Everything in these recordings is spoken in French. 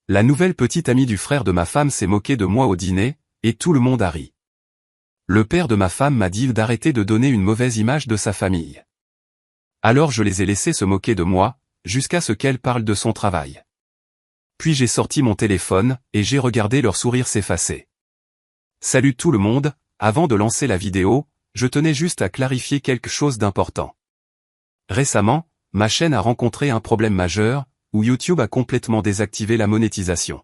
La nouvelle petite amie du frère de ma femme s'est moquée de moi au dîner, et tout le monde a ri. Le père de ma femme m'a dit d'arrêter de donner une mauvaise image de sa famille. Alors je les ai laissés se moquer de moi, jusqu'à ce qu'elle parle de son travail. Puis j'ai sorti mon téléphone, et j'ai regardé leur sourire s'effacer. Salut tout le monde, avant de lancer la vidéo, je tenais juste à clarifier quelque chose d'important. Récemment, ma chaîne a rencontré un problème majeur, où YouTube a complètement désactivé la monétisation.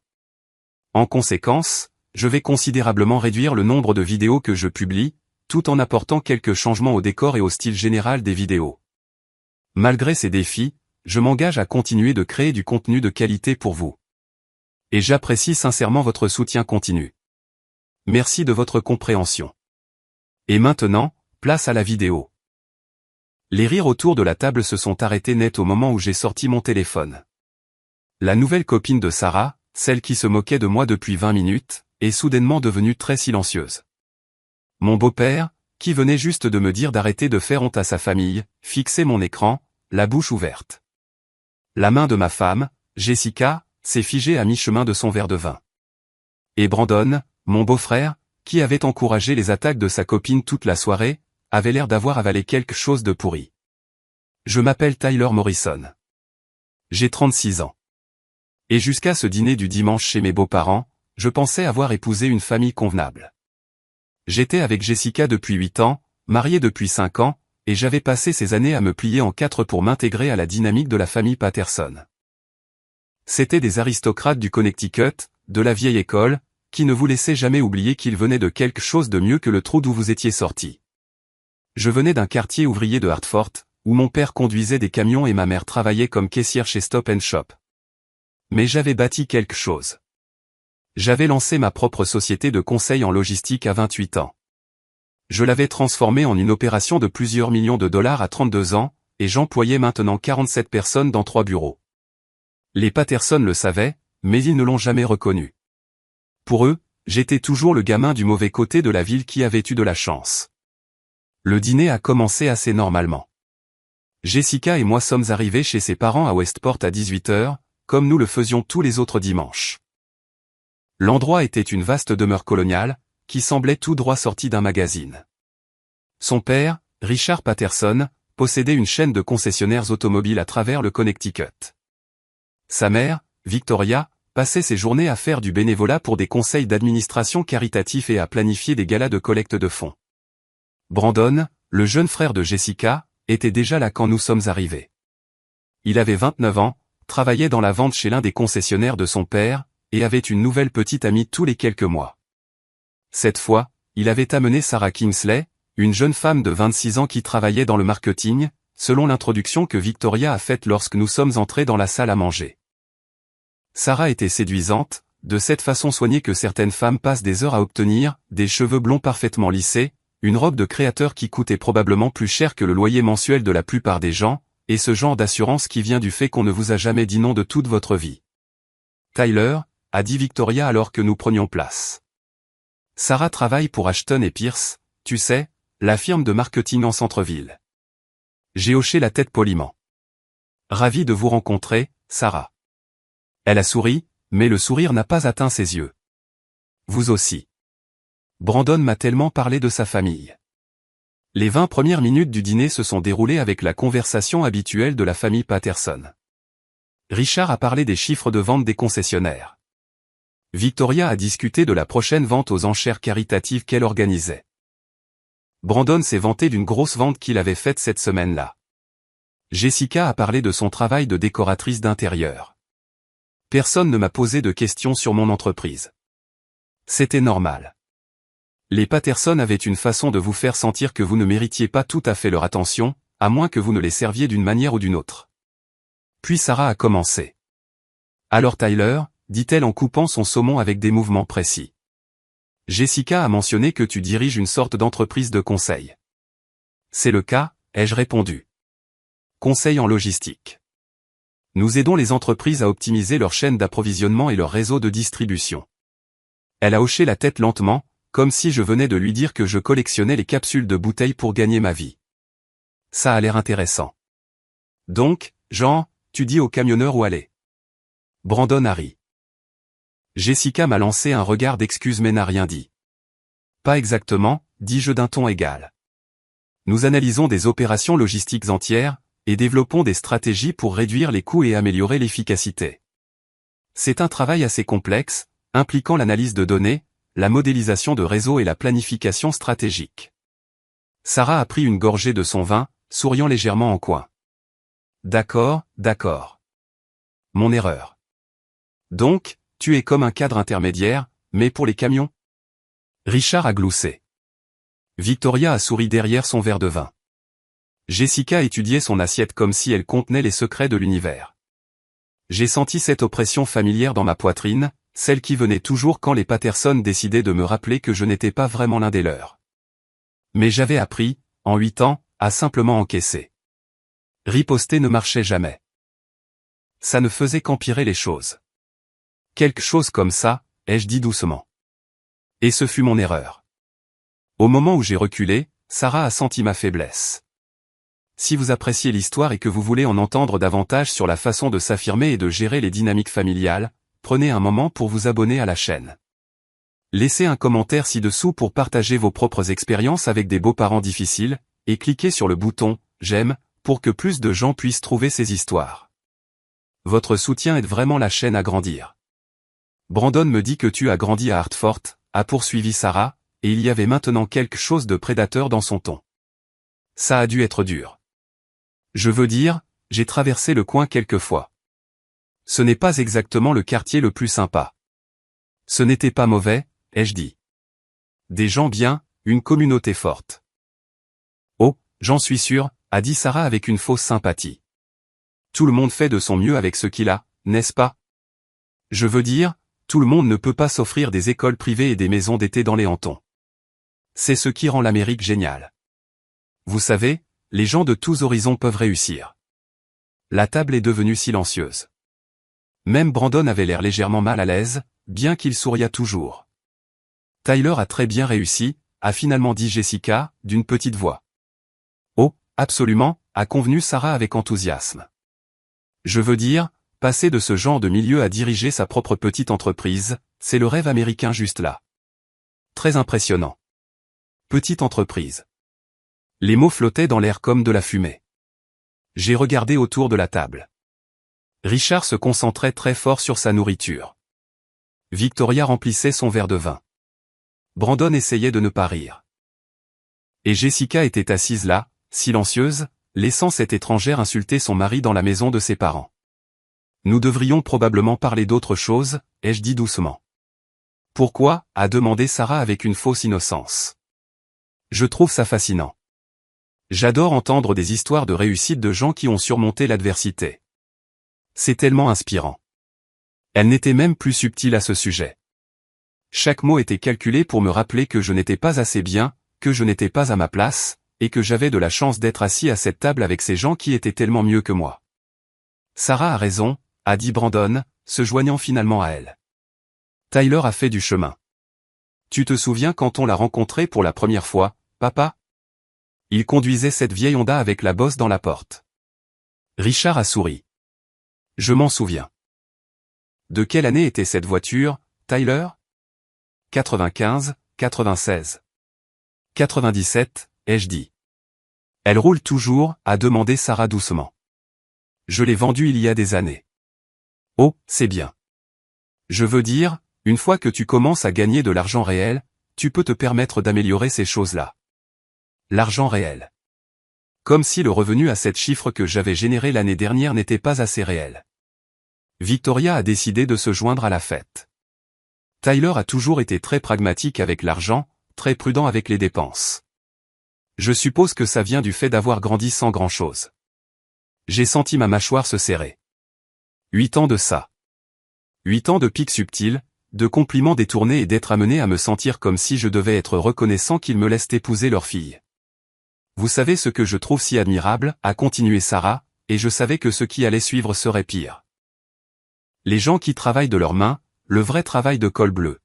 En conséquence, je vais considérablement réduire le nombre de vidéos que je publie, tout en apportant quelques changements au décor et au style général des vidéos. Malgré ces défis, je m'engage à continuer de créer du contenu de qualité pour vous. Et j'apprécie sincèrement votre soutien continu. Merci de votre compréhension. Et maintenant, place à la vidéo. Les rires autour de la table se sont arrêtés net au moment où j'ai sorti mon téléphone. La nouvelle copine de Sarah, celle qui se moquait de moi depuis 20 minutes, est soudainement devenue très silencieuse. Mon beau-père, qui venait juste de me dire d'arrêter de faire honte à sa famille, fixait mon écran, la bouche ouverte. La main de ma femme, Jessica, s'est figée à mi-chemin de son verre de vin. Et Brandon, mon beau-frère, qui avait encouragé les attaques de sa copine toute la soirée, avait l'air d'avoir avalé quelque chose de pourri. Je m'appelle Tyler Morrison. J'ai 36 ans. Et jusqu'à ce dîner du dimanche chez mes beaux-parents, je pensais avoir épousé une famille convenable. J'étais avec Jessica depuis 8 ans, marié depuis 5 ans, et j'avais passé ces années à me plier en 4 pour m'intégrer à la dynamique de la famille Patterson. C'étaient des aristocrates du Connecticut, de la vieille école, qui ne vous laissaient jamais oublier qu'ils venaient de quelque chose de mieux que le trou d'où vous étiez sortis. Je venais d'un quartier ouvrier de Hartford, où mon père conduisait des camions et ma mère travaillait comme caissière chez Stop & Shop. Mais j'avais bâti quelque chose. J'avais lancé ma propre société de conseil en logistique à 28 ans. Je l'avais transformée en une opération de plusieurs millions de dollars à 32 ans, et j'employais maintenant 47 personnes dans 3 bureaux. Les Patterson le savaient, mais ils ne l'ont jamais reconnu. Pour eux, j'étais toujours le gamin du mauvais côté de la ville qui avait eu de la chance. Le dîner a commencé assez normalement. Jessica et moi sommes arrivés chez ses parents à Westport à 18 h, comme nous le faisions tous les autres dimanches. L'endroit était une vaste demeure coloniale, qui semblait tout droit sortie d'un magazine. Son père, Richard Patterson, possédait une chaîne de concessionnaires automobiles à travers le Connecticut. Sa mère, Victoria, passait ses journées à faire du bénévolat pour des conseils d'administration caritatifs et à planifier des galas de collecte de fonds. Brandon, le jeune frère de Jessica, était déjà là quand nous sommes arrivés. Il avait 29 ans, travaillait dans la vente chez l'un des concessionnaires de son père, et avait une nouvelle petite amie tous les quelques mois. Cette fois, il avait amené Sarah Kingsley, une jeune femme de 26 ans qui travaillait dans le marketing, selon l'introduction que Victoria a faite lorsque nous sommes entrés dans la salle à manger. Sarah était séduisante, de cette façon soignée que certaines femmes passent des heures à obtenir, des cheveux blonds parfaitement lissés, une robe de créateur qui coûtait probablement plus cher que le loyer mensuel de la plupart des gens, et ce genre d'assurance qui vient du fait qu'on ne vous a jamais dit non de toute votre vie. Tyler, a dit Victoria alors que nous prenions place. Sarah travaille pour Ashton & Pierce, tu sais, la firme de marketing en centre-ville. J'ai hoché la tête poliment. Ravi de vous rencontrer, Sarah. Elle a souri, mais le sourire n'a pas atteint ses yeux. Vous aussi. Brandon m'a tellement parlé de sa famille. Les 20 premières minutes du dîner se sont déroulées avec la conversation habituelle de la famille Patterson. Richard a parlé des chiffres de vente des concessionnaires. Victoria a discuté de la prochaine vente aux enchères caritatives qu'elle organisait. Brandon s'est vanté d'une grosse vente qu'il avait faite cette semaine-là. Jessica a parlé de son travail de décoratrice d'intérieur. Personne ne m'a posé de questions sur mon entreprise. C'était normal. Les Patterson avaient une façon de vous faire sentir que vous ne méritiez pas tout à fait leur attention, à moins que vous ne les serviez d'une manière ou d'une autre. Puis Sarah a commencé. Alors Tyler, dit-elle en coupant son saumon avec des mouvements précis. Jessica a mentionné que tu diriges une sorte d'entreprise de conseil. C'est le cas, ai-je répondu. Conseil en logistique. Nous aidons les entreprises à optimiser leur chaîne d'approvisionnement et leur réseau de distribution. Elle a hoché la tête lentement, comme si je venais de lui dire que je collectionnais les capsules de bouteilles pour gagner ma vie. Ça a l'air intéressant. Donc, Jean, tu dis au camionneur où aller. Brandon a ri. Jessica m'a lancé un regard d'excuse mais n'a rien dit. Pas exactement, dis-je d'un ton égal. Nous analysons des opérations logistiques entières, et développons des stratégies pour réduire les coûts et améliorer l'efficacité. C'est un travail assez complexe, impliquant l'analyse de données, la modélisation de réseaux et la planification stratégique. Sarah a pris une gorgée de son vin, souriant légèrement en coin. D'accord, d'accord. Mon erreur. Donc, tu es comme un cadre intermédiaire, mais pour les camions? Richard a gloussé. Victoria a souri derrière son verre de vin. Jessica étudiait son assiette comme si elle contenait les secrets de l'univers. J'ai senti cette oppression familière dans ma poitrine, celle qui venait toujours quand les Patterson décidaient de me rappeler que je n'étais pas vraiment l'un des leurs. Mais j'avais appris, en 8 ans, à simplement encaisser. Riposter ne marchait jamais. Ça ne faisait qu'empirer les choses. Quelque chose comme ça, ai-je dit doucement. Et ce fut mon erreur. Au moment où j'ai reculé, Sarah a senti ma faiblesse. Si vous appréciez l'histoire et que vous voulez en entendre davantage sur la façon de s'affirmer et de gérer les dynamiques familiales, prenez un moment pour vous abonner à la chaîne. Laissez un commentaire ci-dessous pour partager vos propres expériences avec des beaux-parents difficiles, et cliquez sur le bouton « J'aime » pour que plus de gens puissent trouver ces histoires. Votre soutien aide vraiment la chaîne à grandir. Brandon me dit que tu as grandi à Hartford, a poursuivi Sarah, et il y avait maintenant quelque chose de prédateur dans son ton. Ça a dû être dur. Je veux dire, j'ai traversé le coin quelques fois. Ce n'est pas exactement le quartier le plus sympa. Ce n'était pas mauvais, ai-je dit. Des gens bien, une communauté forte. Oh, j'en suis sûr, a dit Sarah avec une fausse sympathie. Tout le monde fait de son mieux avec ce qu'il a, n'est-ce pas? Je veux dire, tout le monde ne peut pas s'offrir des écoles privées et des maisons d'été dans les hantons. C'est ce qui rend l'Amérique géniale. Vous savez, les gens de tous horizons peuvent réussir. La table est devenue silencieuse. Même Brandon avait l'air légèrement mal à l'aise, bien qu'il souriât toujours. Tyler a très bien réussi, a finalement dit Jessica, d'une petite voix. Oh, absolument, a convenu Sarah avec enthousiasme. Je veux dire, passer de ce genre de milieu à diriger sa propre petite entreprise, c'est le rêve américain juste là. Très impressionnant. Petite entreprise. Les mots flottaient dans l'air comme de la fumée. J'ai regardé autour de la table. Richard se concentrait très fort sur sa nourriture. Victoria remplissait son verre de vin. Brandon essayait de ne pas rire. Et Jessica était assise là, silencieuse, laissant cette étrangère insulter son mari dans la maison de ses parents. Nous devrions probablement parler d'autre chose, ai-je dit doucement. Pourquoi, a demandé Sarah avec une fausse innocence. Je trouve ça fascinant. J'adore entendre des histoires de réussite de gens qui ont surmonté l'adversité. C'est tellement inspirant. Elle n'était même plus subtile à ce sujet. Chaque mot était calculé pour me rappeler que je n'étais pas assez bien, que je n'étais pas à ma place, et que j'avais de la chance d'être assis à cette table avec ces gens qui étaient tellement mieux que moi. Sarah a raison, a dit Brandon, se joignant finalement à elle. Tyler a fait du chemin. Tu te souviens quand on l'a rencontré pour la première fois, papa? Il conduisait cette vieille Honda avec la bosse dans la porte. Richard a souri. Je m'en souviens. De quelle année était cette voiture, Tyler? 95, 96. 97, ai-je dit. Elle roule toujours, a demandé Sarah doucement. Je l'ai vendue il y a des années. Oh, c'est bien. Je veux dire, une fois que tu commences à gagner de l'argent réel, tu peux te permettre d'améliorer ces choses-là. L'argent réel. Comme si le revenu à 7 chiffres que j'avais généré l'année dernière n'était pas assez réel. Victoria a décidé de se joindre à la fête. Tyler a toujours été très pragmatique avec l'argent, très prudent avec les dépenses. Je suppose que ça vient du fait d'avoir grandi sans grand-chose. J'ai senti ma mâchoire se serrer. 8 ans de ça. 8 ans de pics subtils, de compliments détournés et d'être amené à me sentir comme si je devais être reconnaissant qu'ils me laissent épouser leur fille. Vous savez ce que je trouve si admirable, a continué Sarah, et je savais que ce qui allait suivre serait pire. Les gens qui travaillent de leurs mains, le vrai travail de col bleu.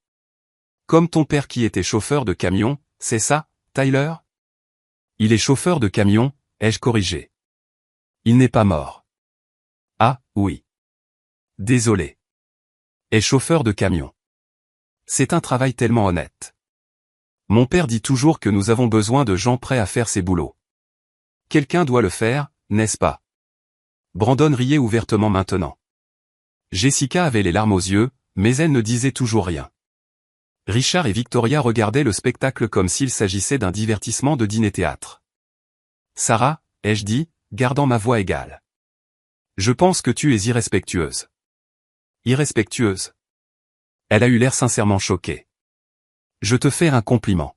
Comme ton père qui était chauffeur de camion, c'est ça, Tyler? Il est chauffeur de camion, ai-je corrigé. Il n'est pas mort. Ah, oui. Désolé. Est chauffeur de camion. C'est un travail tellement honnête. Mon père dit toujours que nous avons besoin de gens prêts à faire ces boulots. Quelqu'un doit le faire, n'est-ce pas? Brandon riait ouvertement maintenant. Jessica avait les larmes aux yeux, mais elle ne disait toujours rien. Richard et Victoria regardaient le spectacle comme s'il s'agissait d'un divertissement de dîner-théâtre. Sarah, ai-je dit, gardant ma voix égale. Je pense que tu es irrespectueuse. Irrespectueuse? Elle a eu l'air sincèrement choquée. Je te fais un compliment.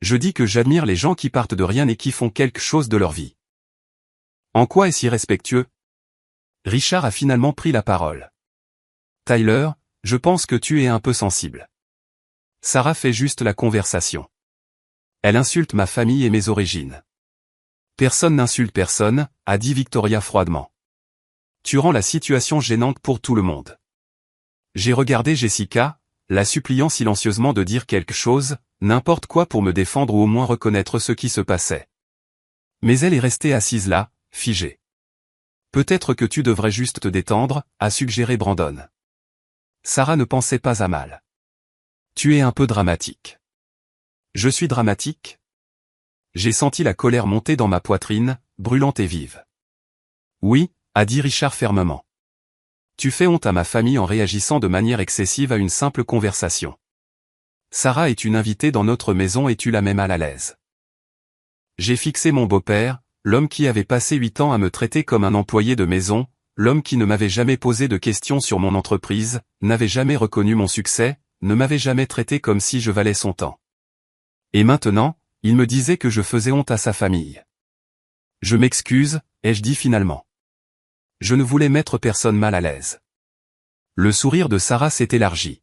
Je dis que j'admire les gens qui partent de rien et qui font quelque chose de leur vie. En quoi est-ce irrespectueux? Richard a finalement pris la parole. Tyler, je pense que tu es un peu sensible. Sarah fait juste la conversation. Elle insulte ma famille et mes origines. Personne n'insulte personne, a dit Victoria froidement. Tu rends la situation gênante pour tout le monde. J'ai regardé Jessica, la suppliant silencieusement de dire quelque chose, n'importe quoi pour me défendre ou au moins reconnaître ce qui se passait. Mais elle est restée assise là, figée. Peut-être que tu devrais juste te détendre, a suggéré Brandon. Sarah ne pensait pas à mal. Tu es un peu dramatique. Je suis dramatique? J'ai senti la colère monter dans ma poitrine, brûlante et vive. Oui, a dit Richard fermement. Tu fais honte à ma famille en réagissant de manière excessive à une simple conversation. Sarah est une invitée dans notre maison et tu la mets mal à l'aise. J'ai fixé mon beau-père, l'homme qui avait passé 8 ans à me traiter comme un employé de maison, l'homme qui ne m'avait jamais posé de questions sur mon entreprise, n'avait jamais reconnu mon succès, ne m'avait jamais traité comme si je valais son temps. Et maintenant, il me disait que je faisais honte à sa famille. Je m'excuse, ai-je dit finalement. Je ne voulais mettre personne mal à l'aise. Le sourire de Sarah s'est élargi.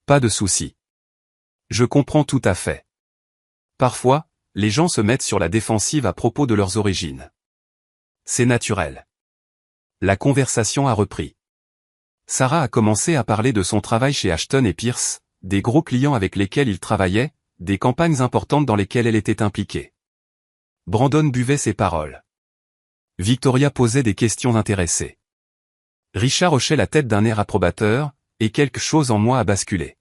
Pas de souci. Je comprends tout à fait. Parfois, les gens se mettent sur la défensive à propos de leurs origines. C'est naturel. La conversation a repris. Sarah a commencé à parler de son travail chez Ashton et Pierce, des gros clients avec lesquels il travaillait, des campagnes importantes dans lesquelles elle était impliquée. Brandon buvait ses paroles. Victoria posait des questions intéressées. Richard hochait la tête d'un air approbateur, et quelque chose en moi a basculé.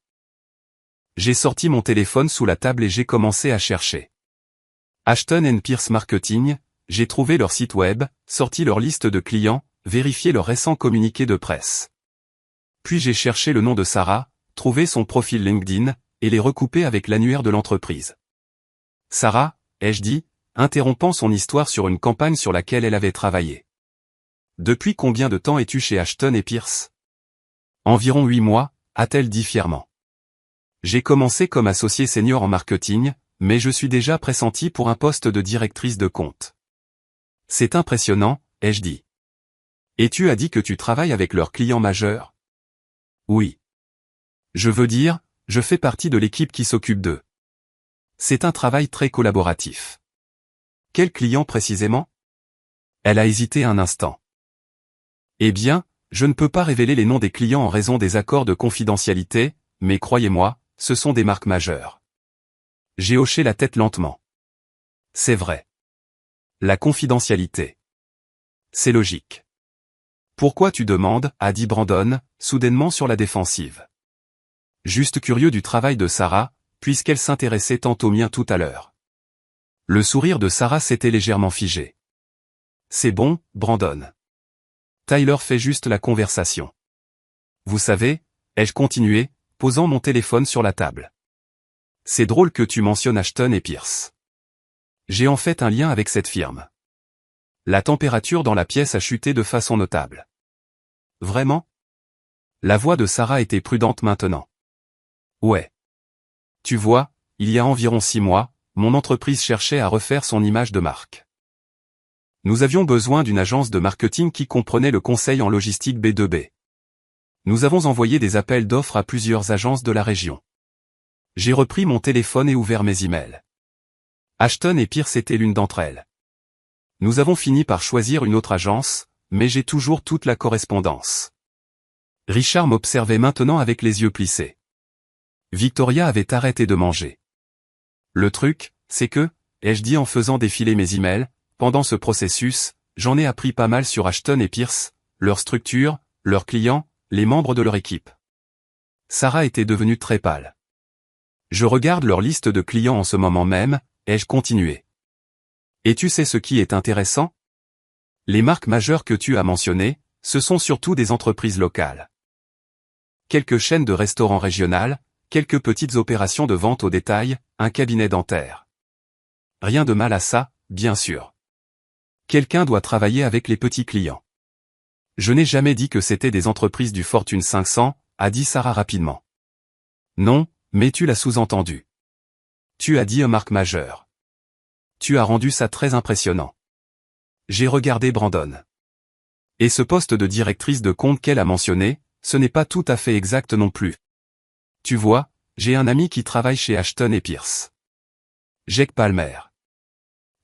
J'ai sorti mon téléphone sous la table et j'ai commencé à chercher. Ashton & Pierce Marketing, j'ai trouvé leur site web, sorti leur liste de clients, vérifié leur récent communiqué de presse. Puis j'ai cherché le nom de Sarah, trouvé son profil LinkedIn, et les recoupé avec l'annuaire de l'entreprise. Sarah, ai-je dit, interrompant son histoire sur une campagne sur laquelle elle avait travaillé. Depuis combien de temps es-tu chez Ashton et Pierce? Environ 8 mois, a-t-elle dit fièrement. J'ai commencé comme associé senior en marketing, mais je suis déjà pressentie pour un poste de directrice de compte. C'est impressionnant, ai-je dit. Et tu as dit que tu travailles avec leurs clients majeurs? Oui. Je veux dire, je fais partie de l'équipe qui s'occupe d'eux. C'est un travail très collaboratif. Quel client précisément? Elle a hésité un instant. Eh bien, je ne peux pas révéler les noms des clients en raison des accords de confidentialité, mais croyez-moi, ce sont des marques majeures. J'ai hoché la tête lentement. C'est vrai. La confidentialité. C'est logique. Pourquoi tu demandes, a dit Brandon, soudainement sur la défensive. Juste curieux du travail de Sarah, puisqu'elle s'intéressait tant au mien tout à l'heure. Le sourire de Sarah s'était légèrement figé. C'est bon, Brandon. Tyler fait juste la conversation. Vous savez, ai-je continué, posant mon téléphone sur la table. C'est drôle que tu mentionnes Ashton et Pierce. J'ai en fait un lien avec cette firme. La température dans la pièce a chuté de façon notable. Vraiment? La voix de Sarah était prudente maintenant. Ouais. Tu vois, il y a environ 6 mois, mon entreprise cherchait à refaire son image de marque. Nous avions besoin d'une agence de marketing qui comprenait le conseil en logistique B2B. Nous avons envoyé des appels d'offres à plusieurs agences de la région. J'ai repris mon téléphone et ouvert mes emails. Ashton et Pierce étaient l'une d'entre elles. Nous avons fini par choisir une autre agence, mais j'ai toujours toute la correspondance. Richard m'observait maintenant avec les yeux plissés. Victoria avait arrêté de manger. Le truc, c'est que, ai-je dit en faisant défiler mes emails, pendant ce processus, j'en ai appris pas mal sur Ashton et Pierce, leur structure, leurs clients, les membres de leur équipe. Sarah était devenue très pâle. Je regarde leur liste de clients en ce moment même, ai-je continué. Et tu sais ce qui est intéressant? Les marques majeures que tu as mentionnées, ce sont surtout des entreprises locales. Quelques chaînes de restaurants régionales, quelques petites opérations de vente au détail, un cabinet dentaire. Rien de mal à ça, bien sûr. Quelqu'un doit travailler avec les petits clients. Je n'ai jamais dit que c'était des entreprises du Fortune 500, a dit Sarah rapidement. Non, mais tu l'as sous-entendu. Tu as dit une marque majeure. Tu as rendu ça très impressionnant. J'ai regardé Brandon. Et ce poste de directrice de compte qu'elle a mentionné, ce n'est pas tout à fait exact non plus. Tu vois, j'ai un ami qui travaille chez Ashton et Pierce. Jake Palmer.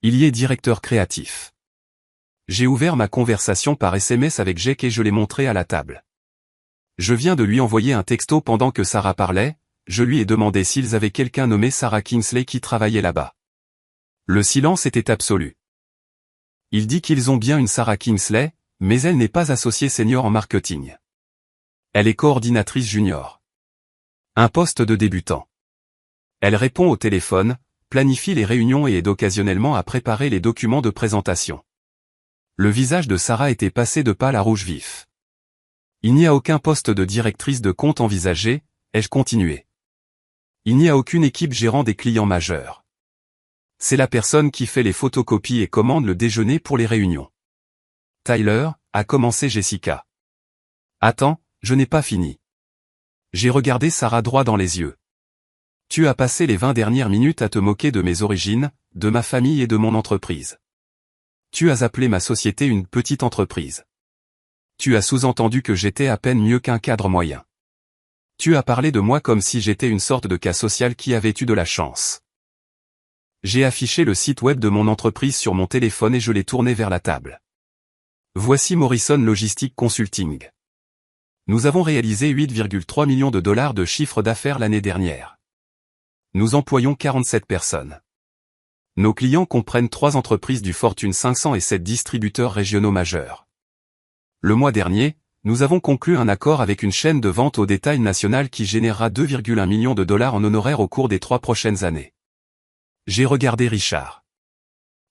Il y est directeur créatif. J'ai ouvert ma conversation par SMS avec Jake et je l'ai montré à la table. Je viens de lui envoyer un texto pendant que Sarah parlait, je lui ai demandé s'ils avaient quelqu'un nommé Sarah Kingsley qui travaillait là-bas. Le silence était absolu. Il dit qu'ils ont bien une Sarah Kingsley, mais elle n'est pas associée senior en marketing. Elle est coordinatrice junior. Un poste de débutant. Elle répond au téléphone, planifie les réunions et aide occasionnellement à préparer les documents de présentation. Le visage de Sarah était passé de pâle à rouge vif. Il n'y a aucun poste de directrice de compte envisagé, ai-je continué. Il n'y a aucune équipe gérant des clients majeurs. C'est la personne qui fait les photocopies et commande le déjeuner pour les réunions. Tyler, a commencé Jessica. Attends, je n'ai pas fini. J'ai regardé Sarah droit dans les yeux. Tu as passé les 20 dernières minutes à te moquer de mes origines, de ma famille et de mon entreprise. Tu as appelé ma société une petite entreprise. Tu as sous-entendu que j'étais à peine mieux qu'un cadre moyen. Tu as parlé de moi comme si j'étais une sorte de cas social qui avait eu de la chance. J'ai affiché le site web de mon entreprise sur mon téléphone et je l'ai tourné vers la table. Voici Morrison Logistic Consulting. Nous avons réalisé 8,3 millions de dollars de chiffre d'affaires l'année dernière. Nous employons 47 personnes. Nos clients comprennent 3 entreprises du Fortune 500 et 7 distributeurs régionaux majeurs. Le mois dernier, nous avons conclu un accord avec une chaîne de vente au détail nationale qui générera 2,1 millions de dollars en honoraires au cours des 3 prochaines années. J'ai regardé Richard.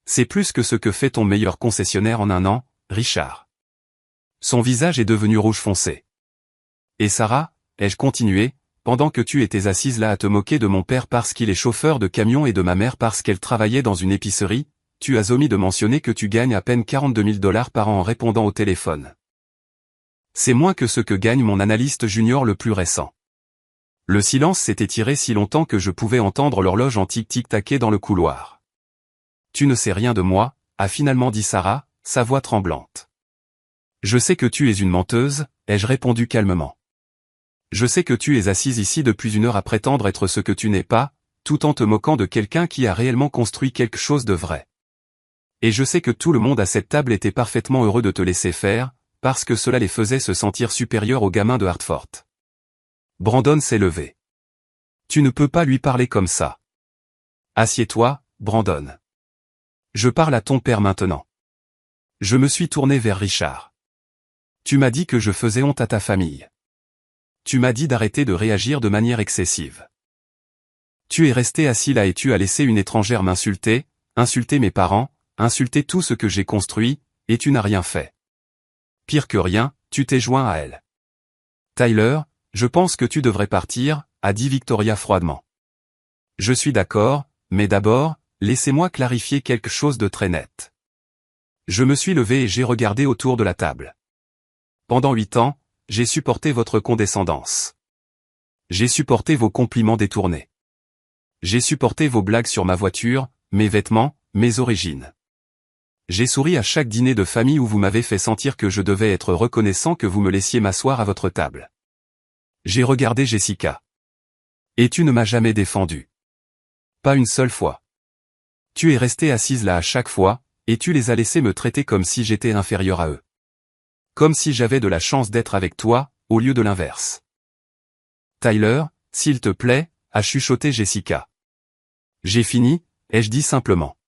C'est plus que ce que fait ton meilleur concessionnaire en un an, Richard. Son visage est devenu rouge foncé. Et Sarah, ai-je continué, pendant que tu étais assise là à te moquer de mon père parce qu'il est chauffeur de camion et de ma mère parce qu'elle travaillait dans une épicerie, tu as omis de mentionner que tu gagnes à peine 42 000 dollars par an en répondant au téléphone. C'est moins que ce que gagne mon analyste junior le plus récent. Le silence s'est étiré si longtemps que je pouvais entendre l'horloge en tic-tic-taquer dans le couloir. Tu ne sais rien de moi, a finalement dit Sarah, sa voix tremblante. Je sais que tu es une menteuse, ai-je répondu calmement. Je sais que tu es assise ici depuis 1 heure à prétendre être ce que tu n'es pas, tout en te moquant de quelqu'un qui a réellement construit quelque chose de vrai. Et je sais que tout le monde à cette table était parfaitement heureux de te laisser faire, parce que cela les faisait se sentir supérieurs aux gamins de Hartford. Brandon s'est levé. Tu ne peux pas lui parler comme ça. Assieds-toi, Brandon. Je parle à ton père maintenant. Je me suis tourné vers Richard. Tu m'as dit que je faisais honte à ta famille. Tu m'as dit d'arrêter de réagir de manière excessive. Tu es resté assis là et tu as laissé une étrangère m'insulter, insulter mes parents, insulter tout ce que j'ai construit, et tu n'as rien fait. Pire que rien, tu t'es joint à elle. Tyler, je pense que tu devrais partir, a dit Victoria froidement. Je suis d'accord, mais d'abord, laissez-moi clarifier quelque chose de très net. Je me suis levé et j'ai regardé autour de la table. Pendant 8 ans, j'ai supporté votre condescendance. J'ai supporté vos compliments détournés. J'ai supporté vos blagues sur ma voiture, mes vêtements, mes origines. J'ai souri à chaque dîner de famille où vous m'avez fait sentir que je devais être reconnaissant que vous me laissiez m'asseoir à votre table. J'ai regardé Jessica. Et tu ne m'as jamais défendu. Pas une seule fois. Tu es restée assise là à chaque fois, et tu les as laissés me traiter comme si j'étais inférieur à eux. Comme si j'avais de la chance d'être avec toi, au lieu de l'inverse. Tyler, s'il te plaît, a chuchoté Jessica. J'ai fini, ai-je dit simplement.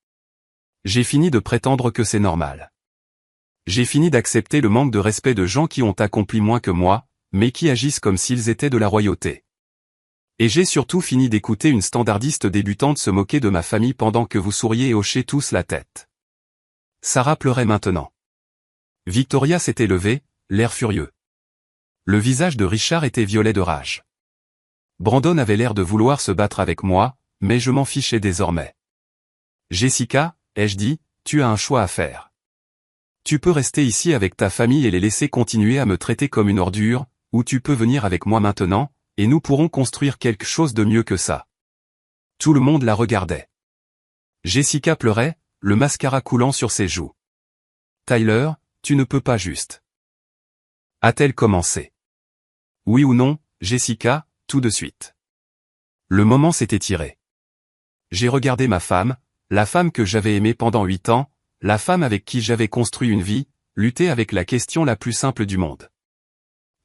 J'ai fini de prétendre que c'est normal. J'ai fini d'accepter le manque de respect de gens qui ont accompli moins que moi, mais qui agissent comme s'ils étaient de la royauté. Et j'ai surtout fini d'écouter une standardiste débutante se moquer de ma famille pendant que vous souriez et hochez tous la tête. Sarah pleurait maintenant. Victoria s'était levée, l'air furieux. Le visage de Richard était violet de rage. Brandon avait l'air de vouloir se battre avec moi, mais je m'en fichais désormais. Jessica, ai-je dit, tu as un choix à faire. Tu peux rester ici avec ta famille et les laisser continuer à me traiter comme une ordure, ou tu peux venir avec moi maintenant, et nous pourrons construire quelque chose de mieux que ça. Tout le monde la regardait. Jessica pleurait, le mascara coulant sur ses joues. Tyler, tu ne peux pas juste. A-t-elle commencé? Oui ou non, Jessica, tout de suite. Le moment s'est étiré. J'ai regardé ma femme, la femme que j'avais aimée pendant 8 ans, la femme avec qui j'avais construit une vie, lutter avec la question la plus simple du monde.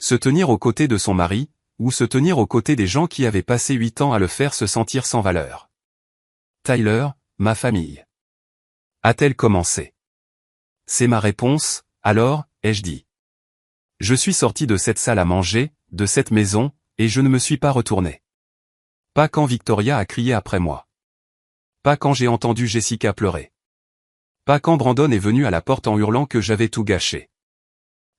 Se tenir aux côtés de son mari, ou se tenir aux côtés des gens qui avaient passé 8 ans à le faire se sentir sans valeur. Tyler, ma famille. A-t-elle commencé? C'est ma réponse, alors, ai-je dit. Je suis sorti de cette salle à manger, de cette maison, et je ne me suis pas retourné. Pas quand Victoria a crié après moi. Pas quand j'ai entendu Jessica pleurer. Pas quand Brandon est venu à la porte en hurlant que j'avais tout gâché.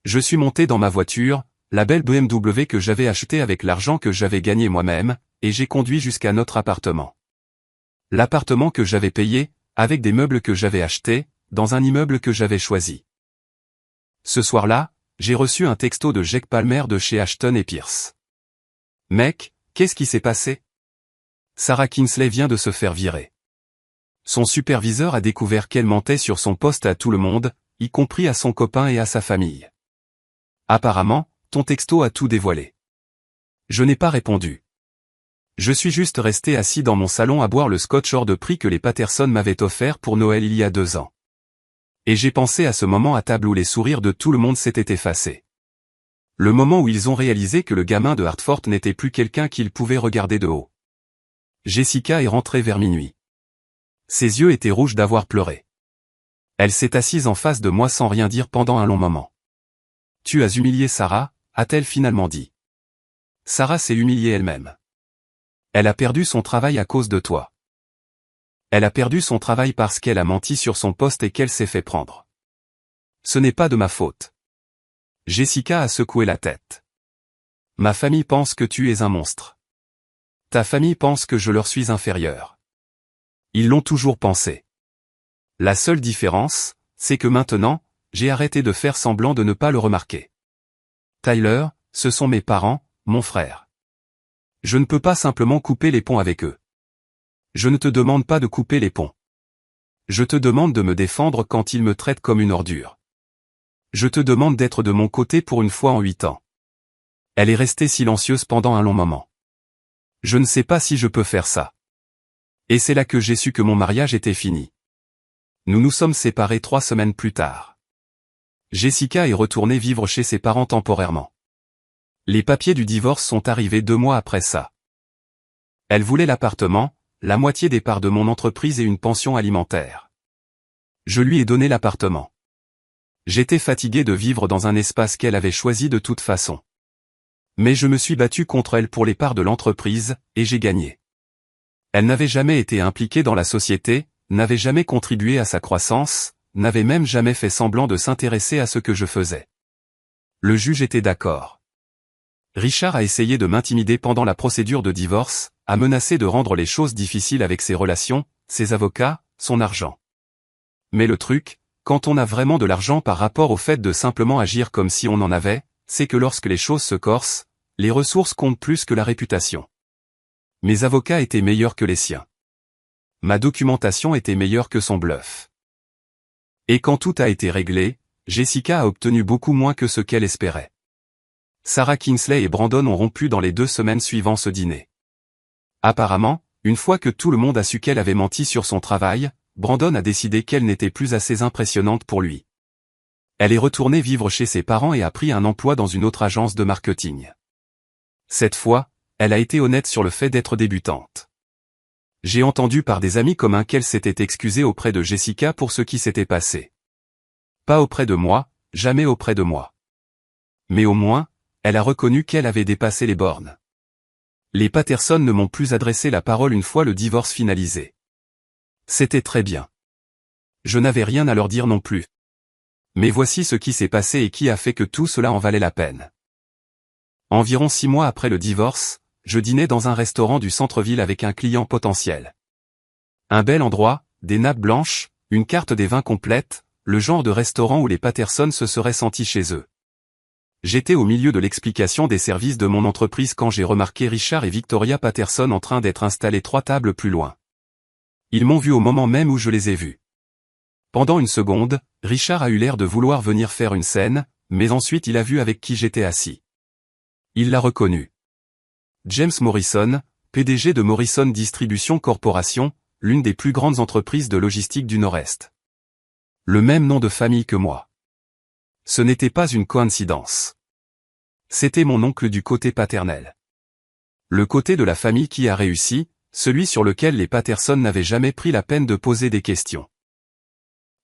Je suis monté dans ma voiture, la belle BMW que j'avais achetée avec l'argent que j'avais gagné moi-même, et j'ai conduit jusqu'à notre appartement. L'appartement que j'avais payé, avec des meubles que j'avais achetés, dans un immeuble que j'avais choisi. Ce soir-là, j'ai reçu un texto de Jake Palmer de chez Ashton et Pierce. Mec, qu'est-ce qui s'est passé? Sarah Kinsley vient de se faire virer. Son superviseur a découvert qu'elle mentait sur son poste à tout le monde, y compris à son copain et à sa famille. Apparemment, ton texto a tout dévoilé. Je n'ai pas répondu. Je suis juste resté assis dans mon salon à boire le scotch hors de prix que les Patterson m'avaient offert pour Noël il y a 2 ans. Et j'ai pensé à ce moment à table où les sourires de tout le monde s'étaient effacés. Le moment où ils ont réalisé que le gamin de Hartford n'était plus quelqu'un qu'ils pouvaient regarder de haut. Jessica est rentrée vers minuit. Ses yeux étaient rouges d'avoir pleuré. Elle s'est assise en face de moi sans rien dire pendant un long moment. Tu as humilié Sarah, a-t-elle finalement dit. Sarah s'est humiliée elle-même. Elle a perdu son travail à cause de toi. Elle a perdu son travail parce qu'elle a menti sur son poste et qu'elle s'est fait prendre. Ce n'est pas de ma faute. Jessica a secoué la tête. Ma famille pense que tu es un monstre. Ta famille pense que je leur suis inférieur. Ils l'ont toujours pensé. La seule différence, c'est que maintenant, j'ai arrêté de faire semblant de ne pas le remarquer. Tyler, ce sont mes parents, mon frère. Je ne peux pas simplement couper les ponts avec eux. Je ne te demande pas de couper les ponts. Je te demande de me défendre quand ils me traitent comme une ordure. Je te demande d'être de mon côté pour une fois en 8 ans. Elle est restée silencieuse pendant un long moment. Je ne sais pas si je peux faire ça. Et c'est là que j'ai su que mon mariage était fini. Nous nous sommes séparés 3 semaines plus tard. Jessica est retournée vivre chez ses parents temporairement. Les papiers du divorce sont arrivés 2 mois après ça. Elle voulait l'appartement, la moitié des parts de mon entreprise et une pension alimentaire. Je lui ai donné l'appartement. J'étais fatigué de vivre dans un espace qu'elle avait choisi de toute façon. Mais je me suis battu contre elle pour les parts de l'entreprise, et j'ai gagné. Elle n'avait jamais été impliquée dans la société, n'avait jamais contribué à sa croissance, n'avait même jamais fait semblant de s'intéresser à ce que je faisais. Le juge était d'accord. Richard a essayé de m'intimider pendant la procédure de divorce, a menacé de rendre les choses difficiles avec ses relations, ses avocats, son argent. Mais le truc, quand on a vraiment de l'argent par rapport au fait de simplement agir comme si on en avait, c'est que lorsque les choses se corsent, les ressources comptent plus que la réputation. Mes avocats étaient meilleurs que les siens. Ma documentation était meilleure que son bluff. Et quand tout a été réglé, Jessica a obtenu beaucoup moins que ce qu'elle espérait. Sarah Kinsley et Brandon ont rompu dans les 2 semaines suivant ce dîner. Apparemment, une fois que tout le monde a su qu'elle avait menti sur son travail, Brandon a décidé qu'elle n'était plus assez impressionnante pour lui. Elle est retournée vivre chez ses parents et a pris un emploi dans une autre agence de marketing. Cette fois, elle a été honnête sur le fait d'être débutante. J'ai entendu par des amis communs qu'elle s'était excusée auprès de Jessica pour ce qui s'était passé. Pas auprès de moi, jamais auprès de moi. Mais au moins, elle a reconnu qu'elle avait dépassé les bornes. Les Patterson ne m'ont plus adressé la parole une fois le divorce finalisé. C'était très bien. Je n'avais rien à leur dire non plus. Mais voici ce qui s'est passé et qui a fait que tout cela en valait la peine. Environ 6 mois après le divorce, je dînais dans un restaurant du centre-ville avec un client potentiel. Un bel endroit, des nappes blanches, une carte des vins complète, le genre de restaurant où les Patterson se seraient sentis chez eux. J'étais au milieu de l'explication des services de mon entreprise quand j'ai remarqué Richard et Victoria Patterson en train d'être installés 3 tables plus loin. Ils m'ont vu au moment même où je les ai vus. Pendant une seconde, Richard a eu l'air de vouloir venir faire une scène, mais ensuite il a vu avec qui j'étais assis. Il l'a reconnu. James Morrison, PDG de Morrison Distribution Corporation, l'une des plus grandes entreprises de logistique du Nord-Est. Le même nom de famille que moi. Ce n'était pas une coïncidence. C'était mon oncle du côté paternel. Le côté de la famille qui a réussi, celui sur lequel les Patterson n'avaient jamais pris la peine de poser des questions.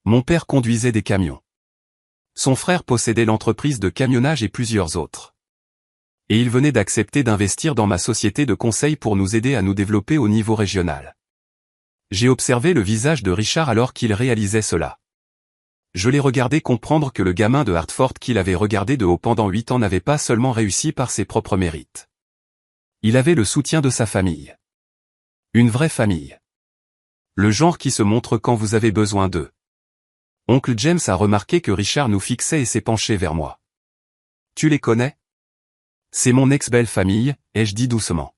Mon père conduisait des camions. Son frère possédait l'entreprise de camionnage et plusieurs autres. Et il venait d'accepter d'investir dans ma société de conseil pour nous aider à nous développer au niveau régional. J'ai observé le visage de Richard alors qu'il réalisait cela. Je l'ai regardé comprendre que le gamin de Hartford qu'il avait regardé de haut pendant 8 ans n'avait pas seulement réussi par ses propres mérites. Il avait le soutien de sa famille. Une vraie famille. Le genre qui se montre quand vous avez besoin d'eux. Oncle James a remarqué que Richard nous fixait et s'est penché vers moi. « Tu les connais ? » « C'est mon ex-belle famille, ai-je dit doucement.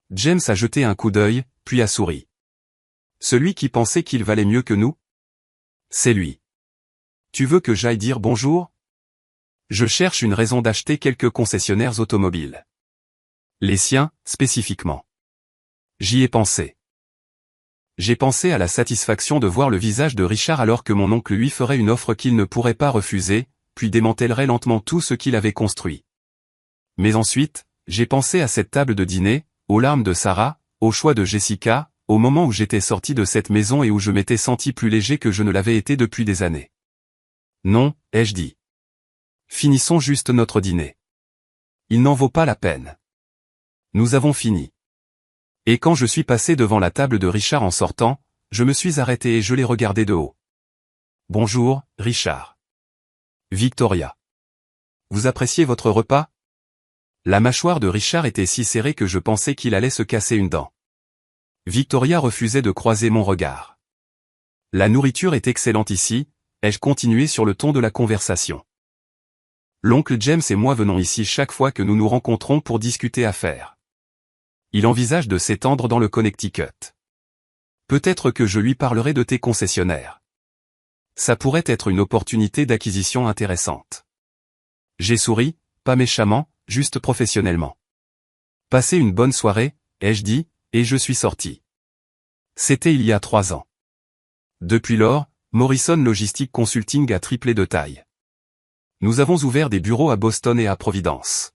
James a jeté un coup d'œil, puis a souri. « Celui qui pensait qu'il valait mieux que nous ? C'est lui. Tu veux que j'aille dire bonjour ? Je cherche une raison d'acheter quelques concessionnaires automobiles. Les siens, spécifiquement. J'y ai pensé. J'ai pensé à la satisfaction de voir le visage de Richard alors que mon oncle lui ferait une offre qu'il ne pourrait pas refuser, puis démantèlerait lentement tout ce qu'il avait construit. Mais ensuite, j'ai pensé à cette table de dîner, aux larmes de Sarah, au choix de Jessica, au moment où j'étais sorti de cette maison et où je m'étais senti plus léger que je ne l'avais été depuis des années. Non, ai-je dit. Finissons juste notre dîner. Il n'en vaut pas la peine. Nous avons fini. Et quand je suis passé devant la table de Richard en sortant, je me suis arrêté et je l'ai regardé de haut. Bonjour, Richard. Victoria. Vous appréciez votre repas ? La mâchoire de Richard était si serrée que je pensais qu'il allait se casser une dent. Victoria refusait de croiser mon regard. La nourriture est excellente ici, ai-je continué sur le ton de la conversation. L'oncle James et moi venons ici chaque fois que nous nous rencontrons pour discuter affaires. Il envisage de s'étendre dans le Connecticut. Peut-être que je lui parlerai de tes concessionnaires. Ça pourrait être une opportunité d'acquisition intéressante. J'ai souri, pas méchamment, juste professionnellement. Passez une bonne soirée, ai-je dit, et je suis sorti. C'était il y a 3 ans. Depuis lors, Morrison Logistic Consulting a triplé de taille. Nous avons ouvert des bureaux à Boston et à Providence.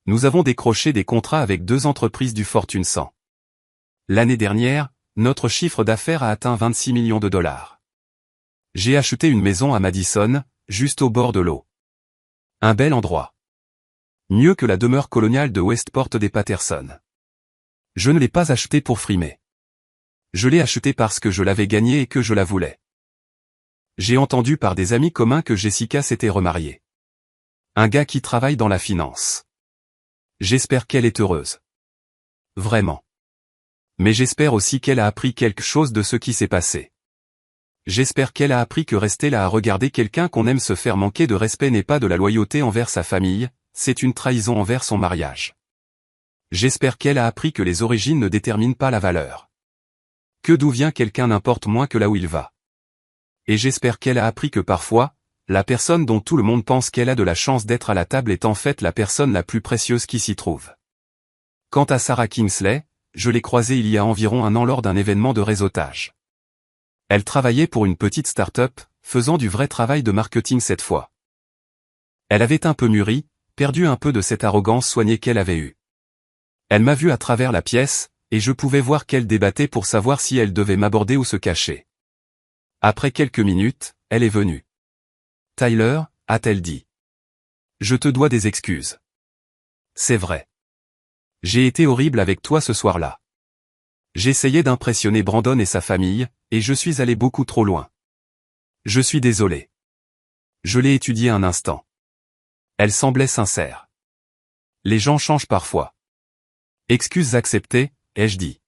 Nous avons décroché des contrats avec 2 entreprises du Fortune 100. L'année dernière, notre chiffre d'affaires a atteint 26 millions de dollars. J'ai acheté une maison à Madison, juste au bord de l'eau. Un bel endroit. Mieux que la demeure coloniale de Westport des Patterson. Je ne l'ai pas acheté pour frimer. Je l'ai acheté parce que je l'avais gagnée et que je la voulais. J'ai entendu par des amis communs que Jessica s'était remariée. Un gars qui travaille dans la finance. J'espère qu'elle est heureuse. Vraiment. Mais j'espère aussi qu'elle a appris quelque chose de ce qui s'est passé. J'espère qu'elle a appris que rester là à regarder quelqu'un qu'on aime se faire manquer de respect n'est pas de la loyauté envers sa famille, c'est une trahison envers son mariage. J'espère qu'elle a appris que les origines ne déterminent pas la valeur. Que d'où vient quelqu'un n'importe moins que là où il va. Et j'espère qu'elle a appris que parfois, la personne dont tout le monde pense qu'elle a de la chance d'être à la table est en fait la personne la plus précieuse qui s'y trouve. Quant à Sarah Kingsley, je l'ai croisée il y a environ 1 an lors d'un événement de réseautage. Elle travaillait pour une petite start-up, faisant du vrai travail de marketing cette fois. Elle avait un peu mûri, perdu un peu de cette arrogance soignée qu'elle avait eue. Elle m'a vu à travers la pièce, et je pouvais voir qu'elle débattait pour savoir si elle devait m'aborder ou se cacher. Après quelques minutes, elle est venue. « Tyler » a-t-elle dit. « Je te dois des excuses. » C'est vrai. J'ai été horrible avec toi ce soir-là. J'essayais d'impressionner Brandon et sa famille, et je suis allé beaucoup trop loin. Je suis désolé. Je l'ai étudiée un instant. Elle semblait sincère. Les gens changent parfois. Excuses acceptées, ai-je dit.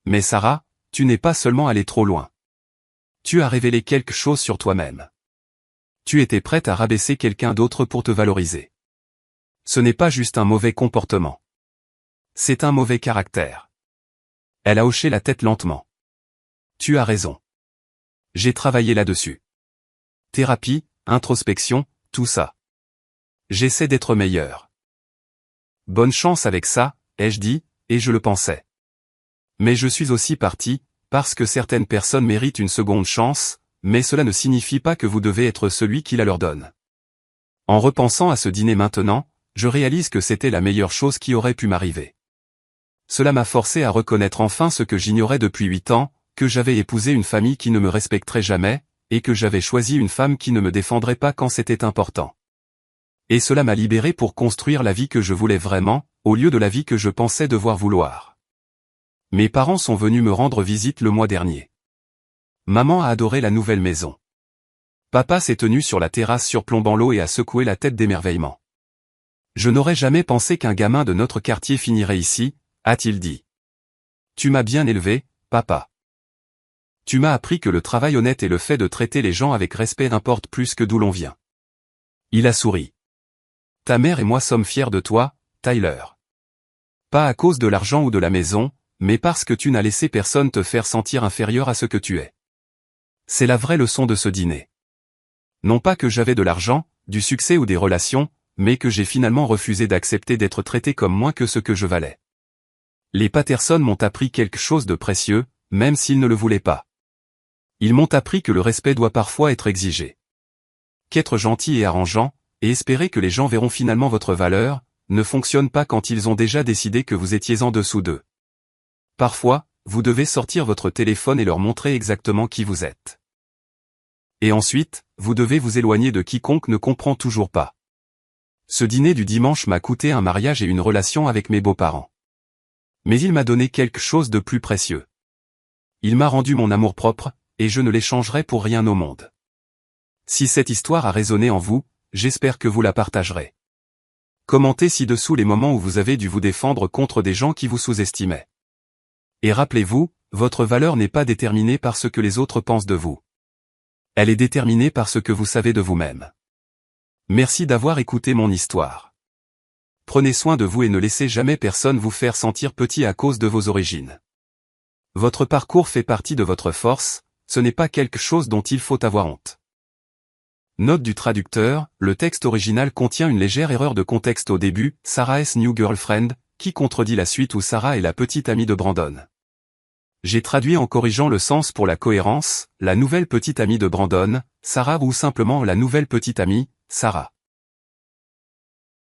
Mais Sarah, tu n'es pas seulement allé trop loin. Tu as révélé quelque chose sur toi-même. Tu étais prête à rabaisser quelqu'un d'autre pour te valoriser. Ce n'est pas juste un mauvais comportement. C'est un mauvais caractère. Elle a hoché la tête lentement. Tu as raison. J'ai travaillé là-dessus. Thérapie, introspection, tout ça. J'essaie d'être meilleur. Bonne chance avec ça, ai-je dit, et je le pensais. Mais je suis aussi parti, parce que certaines personnes méritent une seconde chance, mais cela ne signifie pas que vous devez être celui qui la leur donne. En repensant à ce dîner maintenant, je réalise que c'était la meilleure chose qui aurait pu m'arriver. Cela m'a forcé à reconnaître enfin ce que j'ignorais depuis 8 ans, que j'avais épousé une famille qui ne me respecterait jamais, et que j'avais choisi une femme qui ne me défendrait pas quand c'était important. Et cela m'a libéré pour construire la vie que je voulais vraiment, au lieu de la vie que je pensais devoir vouloir. Mes parents sont venus me rendre visite le mois dernier. Maman a adoré la nouvelle maison. Papa s'est tenu sur la terrasse surplombant l'eau et a secoué la tête d'émerveillement. Je n'aurais jamais pensé qu'un gamin de notre quartier finirait ici, a-t-il dit. Tu m'as bien élevé, papa. Tu m'as appris que le travail honnête et le fait de traiter les gens avec respect importent plus que d'où l'on vient. Il a souri. Ta mère et moi sommes fiers de toi, Tyler. Pas à cause de l'argent ou de la maison, mais parce que tu n'as laissé personne te faire sentir inférieur à ce que tu es. C'est la vraie leçon de ce dîner. Non pas que j'avais de l'argent, du succès ou des relations, mais que j'ai finalement refusé d'accepter d'être traité comme moins que ce que je valais. Les Patterson m'ont appris quelque chose de précieux, même s'ils ne le voulaient pas. Ils m'ont appris que le respect doit parfois être exigé. Qu'être gentil et arrangeant, et espérer que les gens verront finalement votre valeur, ne fonctionne pas quand ils ont déjà décidé que vous étiez en dessous d'eux. Parfois, vous devez sortir votre téléphone et leur montrer exactement qui vous êtes. Et ensuite, vous devez vous éloigner de quiconque ne comprend toujours pas. Ce dîner du dimanche m'a coûté un mariage et une relation avec mes beaux-parents. Mais il m'a donné quelque chose de plus précieux. Il m'a rendu mon amour-propre, et je ne l'échangerai pour rien au monde. Si cette histoire a résonné en vous, j'espère que vous la partagerez. Commentez ci-dessous les moments où vous avez dû vous défendre contre des gens qui vous sous-estimaient. Et rappelez-vous, votre valeur n'est pas déterminée par ce que les autres pensent de vous. Elle est déterminée par ce que vous savez de vous-même. Merci d'avoir écouté mon histoire. Prenez soin de vous et ne laissez jamais personne vous faire sentir petit à cause de vos origines. Votre parcours fait partie de votre force, ce n'est pas quelque chose dont il faut avoir honte. Note du traducteur, le texte original contient une légère erreur de contexte au début, Sarah's New Girlfriend, qui contredit la suite où Sarah est la petite amie de Brandon. J'ai traduit en corrigeant le sens pour la cohérence, la nouvelle petite amie de Brandon, Sarah ou simplement la nouvelle petite amie, Sarah.